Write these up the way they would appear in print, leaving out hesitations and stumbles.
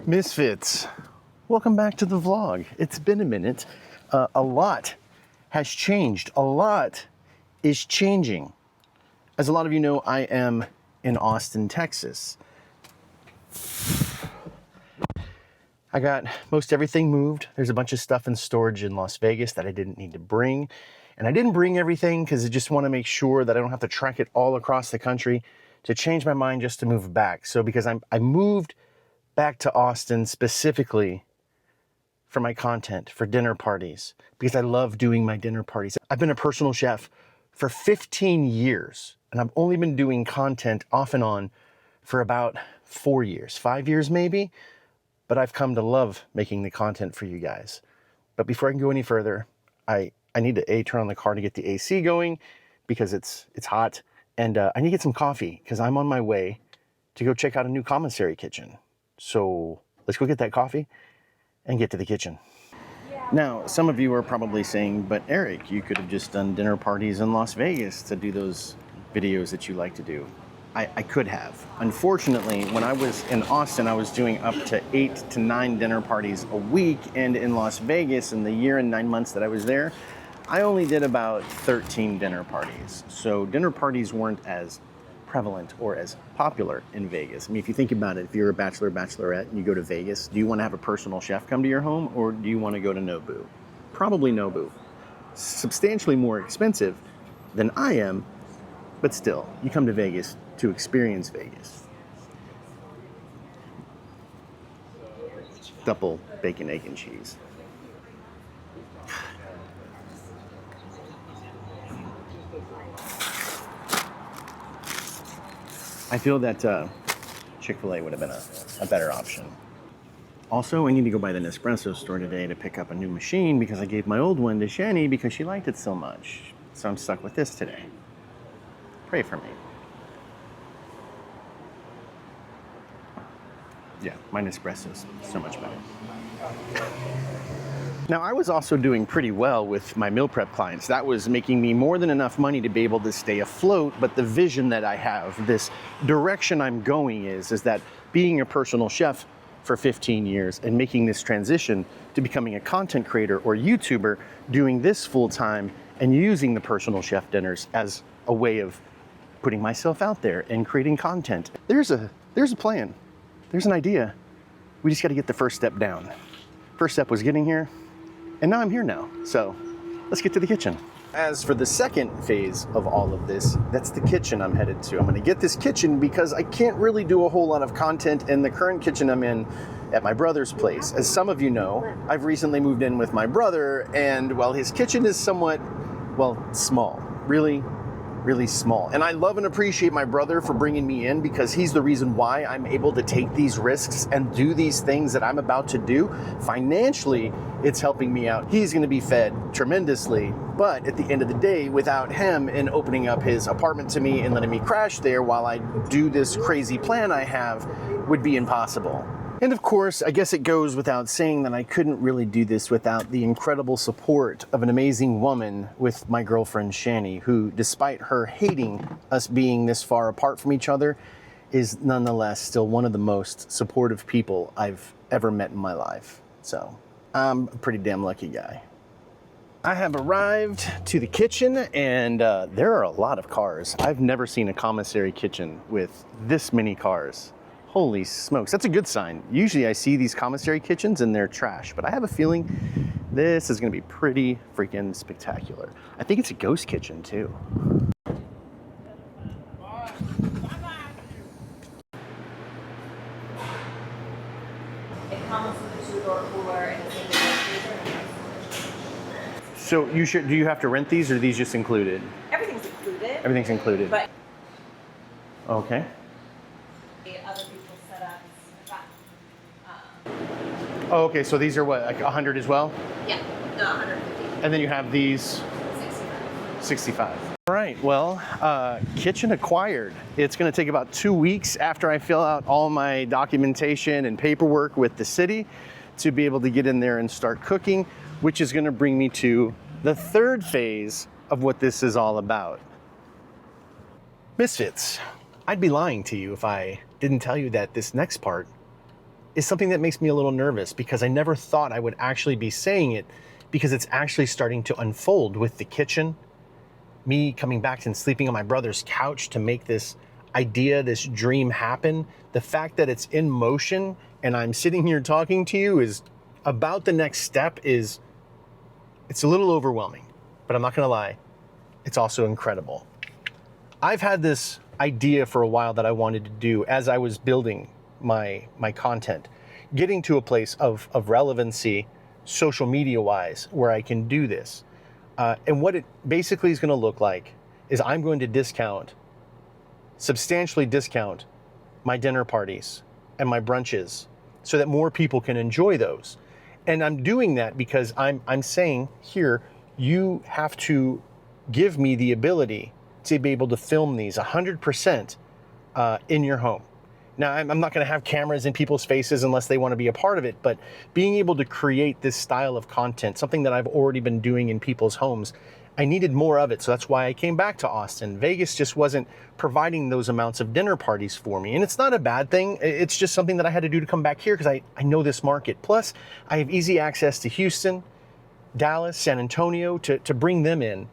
Misfits, welcome back to the vlog. It's been a minute. A lot has changed. A lot is changing. As a lot of you know, I am in Austin, Texas. I got most everything moved. There's a bunch of stuff in storage in Las Vegas that I didn't need to bring. And I didn't bring everything because I just want to make sure that I don't have to track it all across the country to change my mind just to move back. So because I moved back to Austin specifically for my content, for dinner parties, because I love doing my dinner parties. I've been a personal chef for 15 years, and I've only been doing content off and on for about 4 years, 5 years maybe, but I've come to love making the content for you guys. But before I can go any further, I need to turn on the car to get the AC going because it's hot, and I need to get some coffee because I'm on my way to go check out a new commissary kitchen. So let's go get that coffee and get to the kitchen. Now, some of you are probably saying, but Eric, you could have just done dinner parties in Las Vegas to do those videos that you like to do. I could have. Unfortunately, when I was in Austin, I was doing up to 8 to 9 dinner parties a week. And in Las Vegas, in the year and 9 months that I was there, I only did about 13 dinner parties. So dinner parties weren't as prevalent or as popular in Vegas. I mean, if you think about it, if you're a bachelor, bachelorette, and you go to Vegas, do you want to have a personal chef come to your home, or do you want to go to Nobu? Probably Nobu. Substantially more expensive than I am, but still, you come to Vegas to experience Vegas. Double bacon, egg, and cheese. I feel that Chick-fil-A would have been a better option. Also, I need to go by the Nespresso store today to pick up a new machine because I gave my old one to Shani because she liked it so much. So I'm stuck with this today. Pray for me. Yeah, my Nespresso's so much better. Now, I was also doing pretty well with my meal prep clients. That was making me more than enough money to be able to stay afloat, but the vision that I have, this direction I'm going is that being a personal chef for 15 years and making this transition to becoming a content creator or YouTuber, doing this full time and using the personal chef dinners as a way of putting myself out there and creating content. There's a plan. There's an idea. We just got to get the first step down. First step was getting here. And now I'm here now, so let's get to the kitchen. As for the second phase of all of this, that's the kitchen I'm headed to. I'm gonna get this kitchen because I can't really do a whole lot of content in the current kitchen I'm in at my brother's place. As some of you know, I've recently moved in with my brother, and while his kitchen is somewhat, well, small, really small. And I love and appreciate my brother for bringing me in because he's the reason why I'm able to take these risks and do these things that I'm about to do. Financially, it's helping me out. He's gonna be fed tremendously, but at the end of the day, without him and opening up his apartment to me and letting me crash there while I do this crazy plan I have would be impossible. And of course, I guess it goes without saying that I couldn't really do this without the incredible support of an amazing woman with my girlfriend Shani, who, despite her hating us being this far apart from each other, is nonetheless still one of the most supportive people I've ever met in my life. So I'm a pretty damn lucky guy. I have arrived to the kitchen, and there are a lot of cars. I've never seen a commissary kitchen with this many cars. Holy smokes, that's a good sign. Usually I see these commissary kitchens and they're trash, but I have a feeling this is gonna be pretty freaking spectacular. I think it's a ghost kitchen too. It comes with a 2-door cooler and a single freezer. So do you have to rent these, or are these just included? Everything's included. Everything's included. But okay. other people's setups. Oh, okay, so these are what, like 100 as well? Yeah, no, 150. And then you have these 65. All right, well, kitchen acquired. It's gonna take about 2 weeks after I fill out all my documentation and paperwork with the city to be able to get in there and start cooking, which is gonna bring me to the third phase of what this is all about. Misfits. I'd be lying to you if I didn't tell you that this next part is something that makes me a little nervous because I never thought I would actually be saying it, because it's actually starting to unfold with the kitchen, me coming back and sleeping on my brother's couch to make this idea, this dream happen. The fact that it's in motion and I'm sitting here talking to you is about the next step. It's a little overwhelming, but I'm not gonna lie, it's also incredible. I've had this idea for a while that I wanted to do as I was building my content, getting to a place of relevancy social media wise where I can do this. And what it basically is going to look like is I'm going to substantially discount my dinner parties and my brunches so that more people can enjoy those. And I'm doing that because I'm saying here, you have to give me the ability to be able to film these 100% in your home. Now, I'm not going to have cameras in people's faces unless they want to be a part of it, but being able to create this style of content, something that I've already been doing in people's homes, I needed more of it. So that's why I came back to Austin. Vegas just wasn't providing those amounts of dinner parties for me. And it's not a bad thing. It's just something that I had to do to come back here because I know this market. Plus, I have easy access to Houston, Dallas, San Antonio to bring them in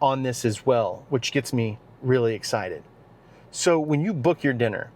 on this as well, which gets me really excited. So when you book your dinner,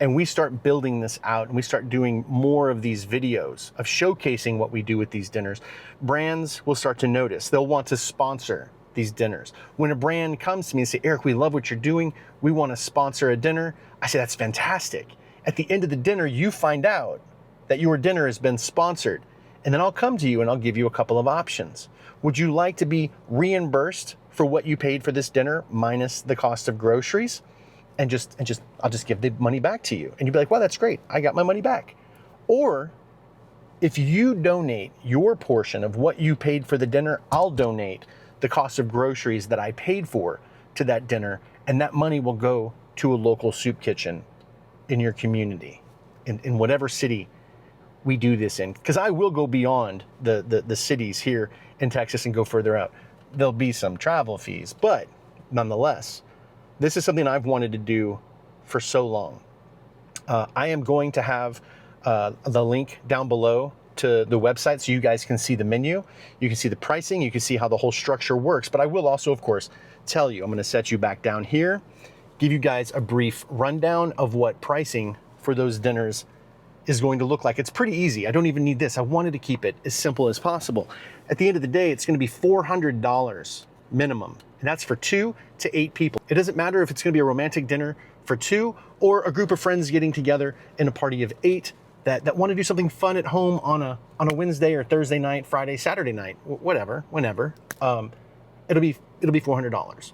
and we start building this out and we start doing more of these videos of showcasing what we do with these dinners, brands will start to notice. They'll want to sponsor these dinners. When a brand comes to me and say, Eric, we love what you're doing, we want to sponsor a dinner, I say, that's fantastic. At the end of the dinner, you find out that your dinner has been sponsored. And then I'll come to you and I'll give you a couple of options. Would you like to be reimbursed for what you paid for this dinner minus the cost of groceries? And I'll just give the money back to you. And you'd be like, wow, that's great. I got my money back. Or if you donate your portion of what you paid for the dinner, I'll donate the cost of groceries that I paid for to that dinner. And that money will go to a local soup kitchen in your community, in whatever city we do this in. Because I will go beyond the cities here in Texas and go further out. There'll be some travel fees, but nonetheless, this is something I've wanted to do for so long. I am going to have the link down below to the website so you guys can see the menu. You can see the pricing. You can see how the whole structure works. But I will also, of course, tell you, I'm going to set you back down here, give you guys a brief rundown of what pricing for those dinners is going to look like. It's pretty easy. I don't even need this. I wanted to keep it as simple as possible. At the end of the day, it's going to be $400 minimum. And that's for 2 to 8 people. It doesn't matter if it's going to be a romantic dinner for 2 or a group of friends getting together in a party of 8 that want to do something fun at home on a Wednesday or Thursday night, Friday, Saturday night, whatever, whenever. It'll be $400,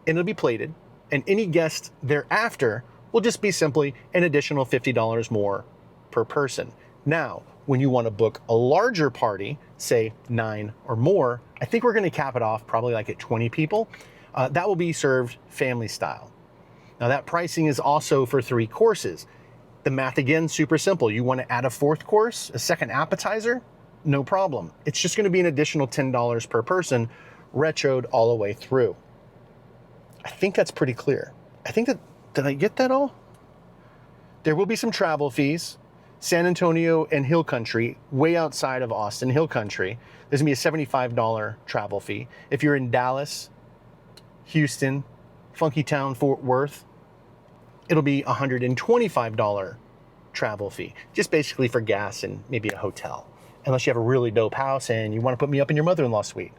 and it'll be plated. And any guest thereafter will just be simply an additional $50 more per person. Now, when you want to book a larger party, say 9 or more, I think we're going to cap it off probably like at 20 people. That will be served family style. Now that pricing is also for 3 courses. The math again, super simple. You want to add a 4th course, a second appetizer? No problem. It's just going to be an additional $10 per person, retroed all the way through. I think that's pretty clear. Did I get that all? There will be some travel fees. San Antonio and Hill Country, way outside of Austin, Hill Country, there's gonna be a $75 travel fee. If you're in Dallas, Houston, Funky Town, Fort Worth, it'll be a $125 travel fee, just basically for gas and maybe a hotel, unless you have a really dope house and you want to put me up in your mother-in-law's suite.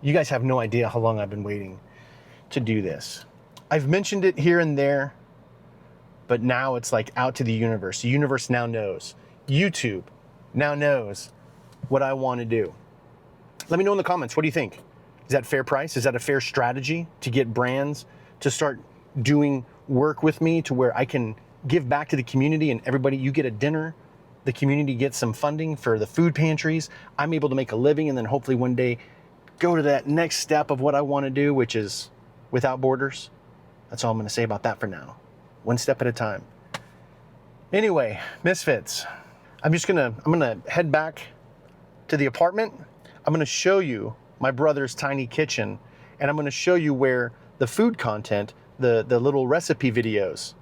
You guys have no idea how long I've been waiting to do this. I've mentioned it here and there, but now it's like out to the universe. The universe now knows. YouTube now knows what I want to do. Let me know in the comments. What do you think? Is that fair price? Is that a fair strategy to get brands to start doing work with me to where I can give back to the community and everybody, you get a dinner, the community gets some funding for the food pantries, I'm able to make a living, and then hopefully one day go to that next step of what I want to do, which is without borders. That's all I'm going to say about that for now. One step at a time. Anyway, Misfits, I'm gonna head back to the apartment. I'm gonna show you my brother's tiny kitchen, and I'm gonna show you where the food content, the little recipe videos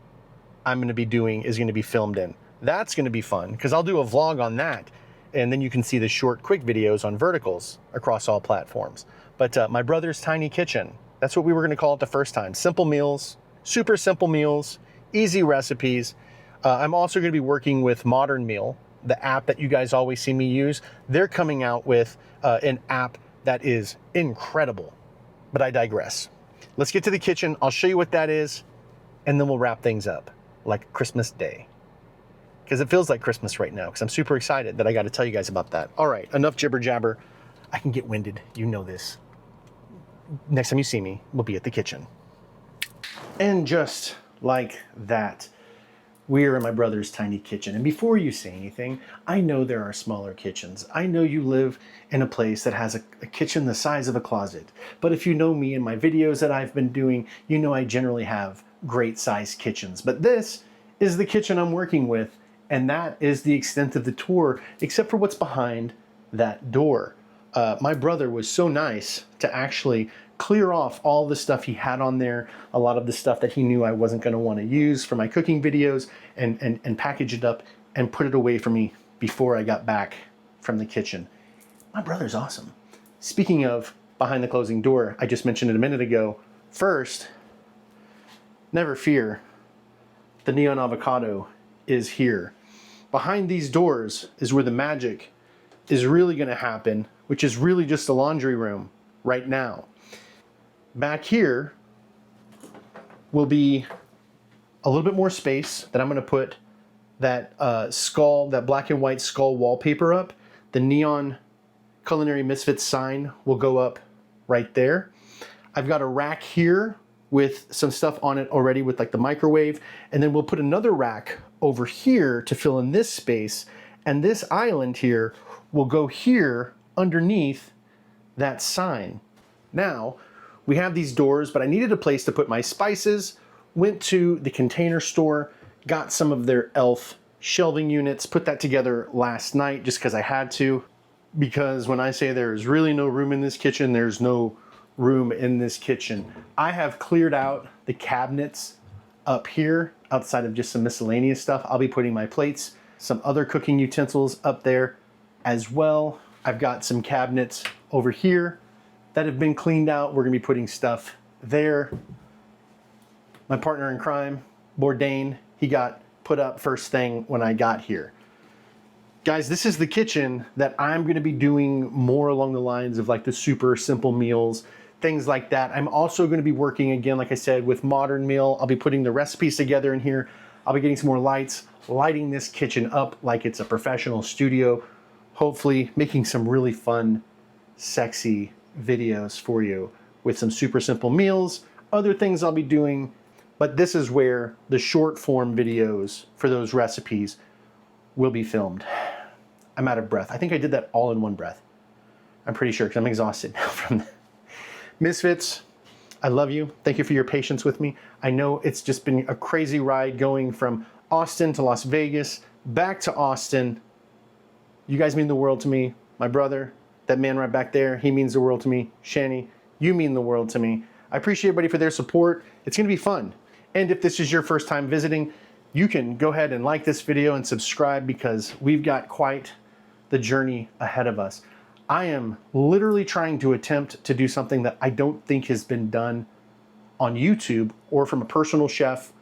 I'm going to be doing is going to be filmed in. That's going to be fun because I'll do a vlog on that. And then you can see the short, quick videos on verticals across all platforms. But my brother's tiny kitchen, that's what we were going to call it the first time. Simple meals, super simple meals, easy recipes. I'm also going to be working with Modern Meal, the app that you guys always see me use. They're coming out with an app that is incredible. But I digress. Let's get to the kitchen. I'll show you what that is, and then we'll wrap things up like Christmas Day. Because it feels like Christmas right now, because I'm super excited that I got to tell you guys about that. All right, enough jibber jabber. I can get winded. You know this. Next time you see me, we'll be at the kitchen. And just like that, we're in my brother's tiny kitchen. And before you say anything, I know there are smaller kitchens. I know you live in a place that has a kitchen the size of a closet. But if you know me and my videos that I've been doing, you know I generally have great sized kitchens. But this is the kitchen I'm working with, and that is the extent of the tour, except for what's behind that door. My brother was so nice to actually clear off all the stuff he had on there, a lot of the stuff that he knew I wasn't going to want to use for my cooking videos, and package it up and put it away for me before I got back from the kitchen. My brother's awesome. Speaking of behind the closing door, I just mentioned it a minute ago. First, never fear, the neon avocado is here. Behind these doors is where the magic is really going to happen, which is really just a laundry room right now. Back here will be a little bit more space that I'm going to put that skull, that black and white skull wallpaper up. The neon Culinary Misfits sign will go up right there. I've got a rack here with some stuff on it already with like the microwave, and then we'll put another rack over here to fill in this space, and this island here will go here underneath that sign. Now, we have these doors, but I needed a place to put my spices. Went to the Container Store, got some of their Elf shelving units, put that together last night just because I had to. Because when I say there's really no room in this kitchen, there's no room in this kitchen. I have cleared out the cabinets up here outside of just some miscellaneous stuff. I'll be putting my plates, some other cooking utensils up there as well. I've got some cabinets over here that have been cleaned out. We're gonna be putting stuff there. My partner in crime, Bourdain, he got put up first thing when I got here. Guys, this is the kitchen that I'm gonna be doing more along the lines of like the super simple meals, things like that. I'm also gonna be working again, like I said, with Modern Meal. I'll be putting the recipes together in here. I'll be getting some more lights, lighting this kitchen up like it's a professional studio. Hopefully making some really fun, sexy videos for you with some super simple meals, other things I'll be doing. But this is where the short form videos for those recipes will be filmed. I'm out of breath. I think I did that all in one breath. I'm pretty sure because I'm exhausted now from that. Misfits, I love you. Thank you for your patience with me. I know it's just been a crazy ride going from Austin to Las Vegas, back to Austin. You guys mean the world to me. My brother, that man right back there, he means the world to me. Shani, you mean the world to me. I appreciate everybody for their support. It's gonna be fun. And if this is your first time visiting, you can go ahead and like this video and subscribe because we've got quite the journey ahead of us. I am literally trying to attempt to do something that I don't think has been done on YouTube or from a personal chef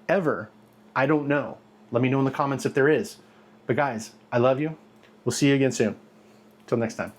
ever. I don't know. Let me know in the comments if there is. But guys, I love you. We'll see you again soon. Till next time.